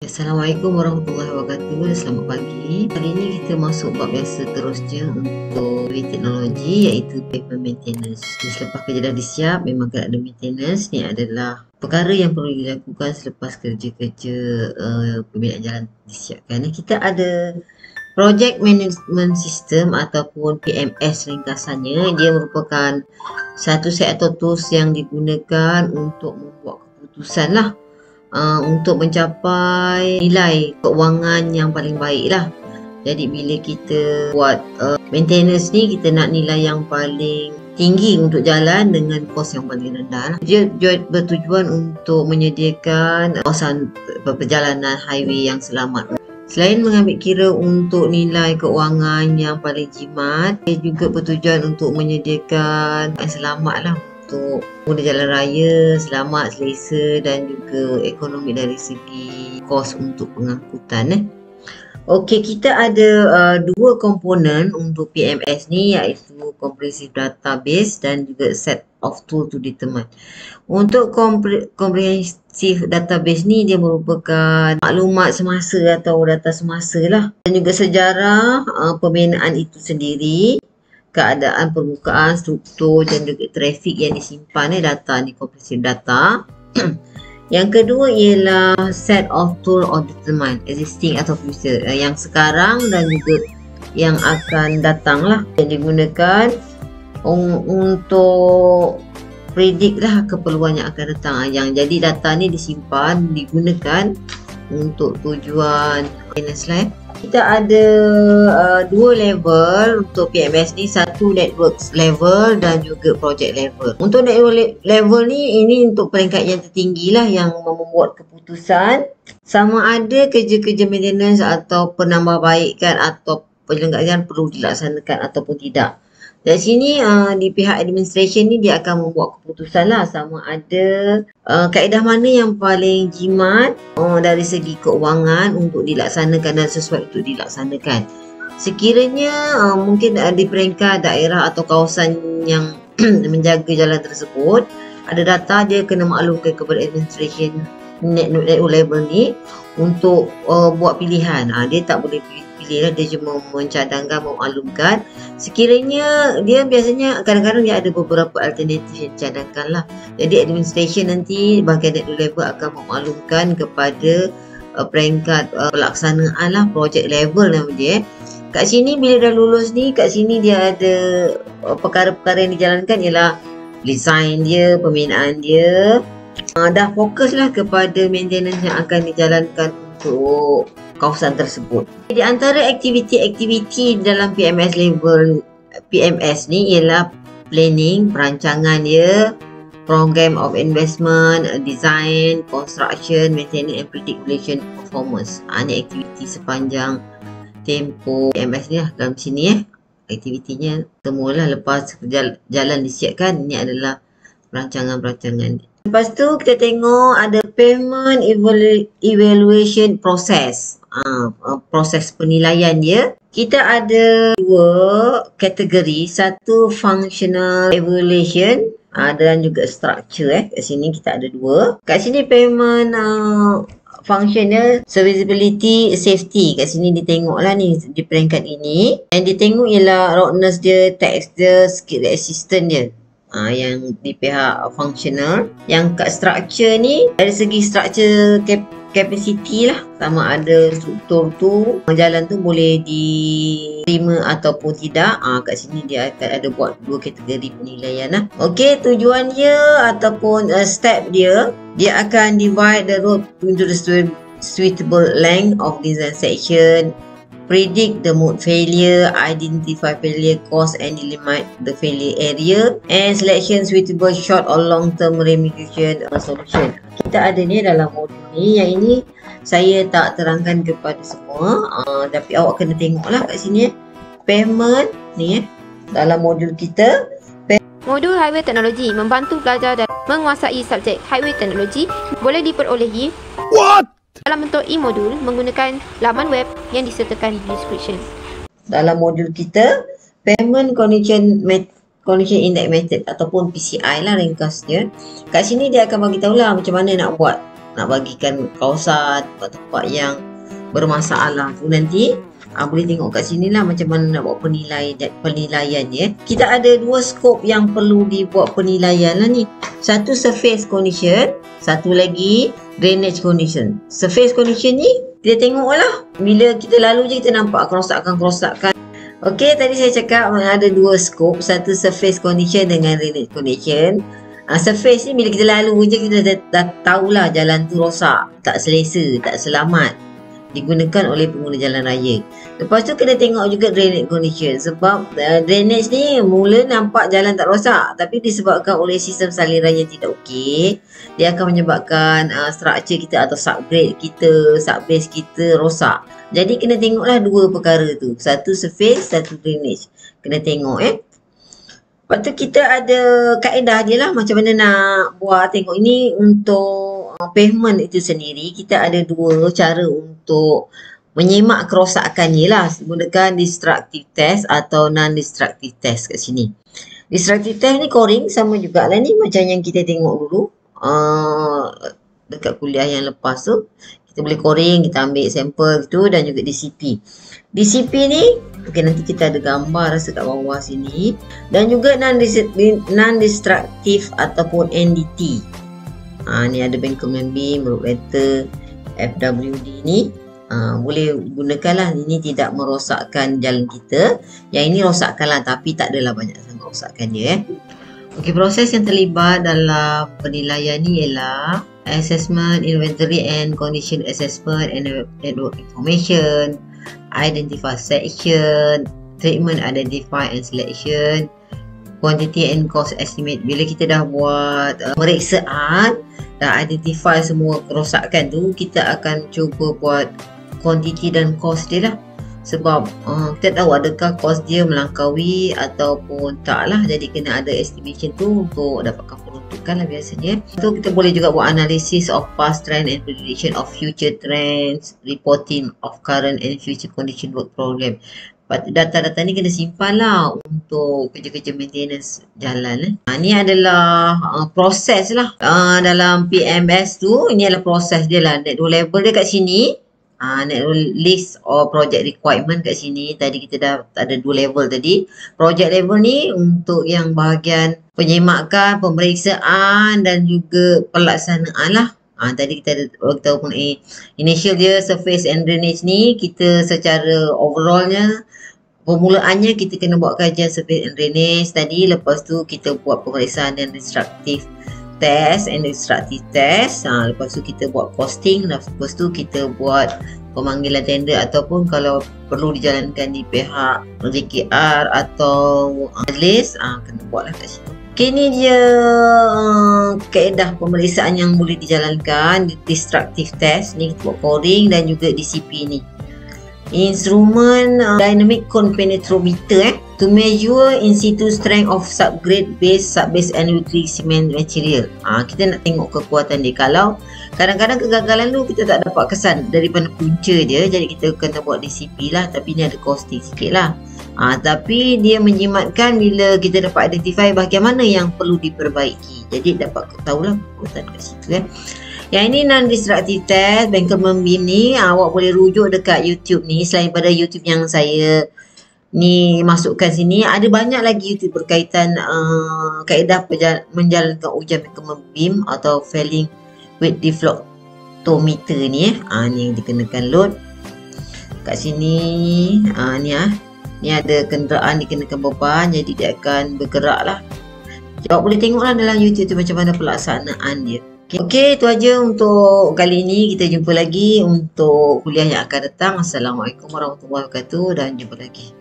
Assalamualaikum warahmatullahi wabarakatuh. Selamat pagi. Hari ini kita masuk bab yang seterusnya untuk teknologi, iaitu pavement maintenance. Selepas kerja dah disiap, memang kena ada maintenance. Ni adalah perkara yang perlu dilakukan selepas kerja-kerja pembinaan jalan disiapkan. Kita ada Project Management System ataupun PMS ringkasannya. Dia merupakan satu set atau tools yang digunakan untuk membuat keputusan lah, untuk mencapai nilai keuangan yang paling baik lah. Jadi bila kita buat maintenance ni, kita nak nilai yang paling tinggi untuk jalan dengan kos yang paling rendah lah. Dia bertujuan untuk menyediakan kawasan perjalanan highway yang selamat. Selain mengambil kira untuk nilai keuangan yang paling jimat, dia juga bertujuan untuk menyediakan yang selamat lah, untuk pengguna jalan raya selamat, selesa dan juga ekonomi dari segi kos untuk pengangkutan. Okey, kita ada dua komponen untuk PMS ni, iaitu comprehensive database dan juga set of tool to determine. Untuk comprehensive database ni, dia merupakan maklumat semasa atau data semasa lah, dan juga sejarah pembinaan itu sendiri, keadaan permukaan, struktur dan juga trafik yang disimpan data ni, comprehensive data. Yang kedua ialah set of tool of determine, existing atau future, yang sekarang dan juga yang akan datang lah, yang digunakan untuk predict lah keperluan yang akan datang. Yang jadi data ni disimpan, digunakan untuk tujuan maintenance lah. Kita ada dua level untuk PMS ni, satu network level dan juga project level. Untuk network level ni, ini untuk peringkat yang tertinggi lah, yang membuat keputusan sama ada kerja-kerja maintenance atau penambahbaikan atau penyelenggaraan perlu dilaksanakan ataupun tidak. Dari sini di pihak administration ni, dia akan membuat keputusan lah, sama ada kaedah mana yang paling jimat dari segi keuangan untuk dilaksanakan dan sesuai untuk dilaksanakan. Sekiranya mungkin di peringkat daerah atau kawasan yang menjaga jalan tersebut ada data, dia kena maklumkan kepada administration network level ni untuk buat pilihan. Dia tak boleh pilih lah, dia cuma mencadangkan, memaklumkan. Sekiranya dia biasanya kadang-kadang dia ada beberapa alternatif yang dicadangkan lah. Jadi administration nanti bahagian network level akan memaklumkan kepada peringkat pelaksanaan lah, project level nama dia. Kat sini bila dah lulus ni, kat sini dia ada perkara-perkara yang dijalankan ialah design dia, pembinaan dia. Dah fokus lah kepada maintenance yang akan dijalankan untuk kawasan tersebut. Di antara aktiviti-aktiviti dalam PMS level PMS ni ialah planning, perancangan dia, program of investment, design, construction, maintenance and predictation performance. Ini aktiviti sepanjang tempoh PMS ni lah dalam sini aktivitinya semualah lepas jalan disiapkan. Ini adalah perancangan-perancangan. Lepas tu kita tengok ada payment evaluation process. Proses penilaian dia. Kita ada dua kategori, satu functional evaluation dan juga structure. Kat sini kita ada dua. Kat sini payment functional, serviceability, safety. Kat sini ditengoklah ni di peringkat ini. Yang ditengok ialah roadness dia, tax dia, skill assistant dia. Yang di pihak functional. Yang kat structure ni, dari segi structure capacity lah, sama ada struktur tu, jalan tu boleh diterima ataupun tidak. Kat sini dia akan ada buat dua kategori penilaian lah. Okey, tujuan dia ataupun step dia akan divide the road into the suitable length of design section, predict the mode failure, identify failure cause and eliminate the failure area, and selection suitable short or long term remediation solution. Kita ada ni dalam modul ni. Yang ini saya tak terangkan kepada semua, tapi awak kena tengoklah kat sini payment ni dalam modul kita. Modul Highway Teknologi membantu pelajar dan menguasai subjek Highway Teknologi boleh diperolehi dalam bentuk e-modul menggunakan laman web yang disertakan di description. Dalam modul kita, Payment Condition Index Method ataupun PCI lah ringkasnya. Kat sini dia akan bagi tahu lah macam mana nak buat nak bagikan kawasan tempat-tempat yang bermasalah tu nanti boleh tengok kat sini lah macam mana nak buat penilaian ya. Kita ada dua skop yang perlu dibuat penilaian lah ni. Satu surface condition, satu lagi drainage condition. Surface condition ni kita tengok lah, bila kita lalu je kita nampak kerosakan. Okey, tadi saya cakap ada dua skop, satu surface condition dengan drainage condition. Surface ni bila kita lalu je kita dah tahulah jalan tu rosak, tak selesa, tak selamat digunakan oleh pengguna jalan raya. Lepas tu kena tengok juga drainage condition, sebab drainage ni mula nampak jalan tak rosak, tapi disebabkan oleh sistem saliran yang tidak okey, dia akan menyebabkan structure kita atau subgrade kita, subbase kita rosak. Jadi kena tengoklah dua perkara tu, satu surface, satu drainage. Kena tengok Lepas tu kita ada kaedah dia lah macam mana nak buat. Tengok ini untuk pavement itu sendiri, kita ada dua cara untuk menyemak kerosakan ni lah. Gunakan destructive test atau non-destructive test kat sini. Destructive test ni coring sama jugalah ni macam yang kita tengok dulu dekat kuliah yang lepas tu. Kita boleh coring, kita ambil sampel gitu, dan juga DCP. DCP ni okey, nanti kita ada gambar rasa kat bawah sini, dan juga non-destructive ataupun NDT. Ni ada Bankerman beam, root letter, FWD ni boleh gunakanlah. Ini tidak merosakkan jalan kita. Yang ini rosakkanlah, tapi tak adalah banyak sangat rosakkan dia Okey, proses yang terlibat dalam penilaian ni ialah assessment, inventory and condition assessment, and network information, identify section, treatment, identify and selection, quantity and cost estimate. Bila kita dah buat pemeriksaan, dah identify semua kerosakan tu, kita akan cuba buat quantity dan cost dia lah. Sebab kita tahu adakah kos dia melangkaui ataupun tak lah. Jadi kena ada estimation tu untuk dapatkan peruntukan lah biasanya. So kita boleh juga buat analysis of past trend and prediction of future trends, reporting of current and future condition work program. Data-data ni kena simpan lah untuk kerja-kerja maintenance jalan. Ni adalah proses lah dalam PMS tu. Ini adalah proses dia lah. Net level dia kat sini. List or project requirement kat sini. Tadi kita dah ada 2 level tadi. Project level ni untuk yang bahagian penyemakan, pemeriksaan dan juga pelaksanaan lah. Tadi kita tahu pun initial dia surface and drainage ni, kita secara overallnya permulaannya kita kena buat kajian surface and drainage tadi. Lepas tu kita buat pemeriksaan dan destructive test and destructive test. Lepas tu kita buat costing. Lepas tu kita buat pemanggilan tender ataupun kalau perlu dijalankan di pihak JKR atau majlis, kena buat lah kat situ. Okay, ni dia kaedah pemeriksaan yang boleh dijalankan. Destructive test ni kita buat coring, dan juga DCP ni. Instrument dynamic compenetrometer to measure in situ strength of subgrade base, subbase and nucleic cement material. Kita nak tengok kekuatan dia. Kalau kadang-kadang kegagalan tu kita tak dapat kesan daripada punca dia, jadi kita kena buat DCP lah. Tapi ni ada costing sikit lah. Tapi dia menjimatkan bila kita dapat identify bahagian mana yang perlu diperbaiki. Jadi dapat tahulah kekuatan kat situ Yang ini non-destructive test, Bankerman beam ni awak boleh rujuk dekat YouTube ni. Selain pada YouTube yang saya ni masukkan sini, ada banyak lagi YouTube berkaitan kaedah menjalankan ujian Bankerman beam atau failing weight deflectometer ni ni yang dikenakan load kat sini. Ni ada kenderaan dikenakan beban, jadi dia akan bergerak lah. Awak boleh tengoklah dalam YouTube tu macam mana pelaksanaan dia. Okey, itu aja untuk kali ini. Kita jumpa lagi untuk kuliah yang akan datang. Assalamualaikum warahmatullahi wabarakatuh, dan jumpa lagi.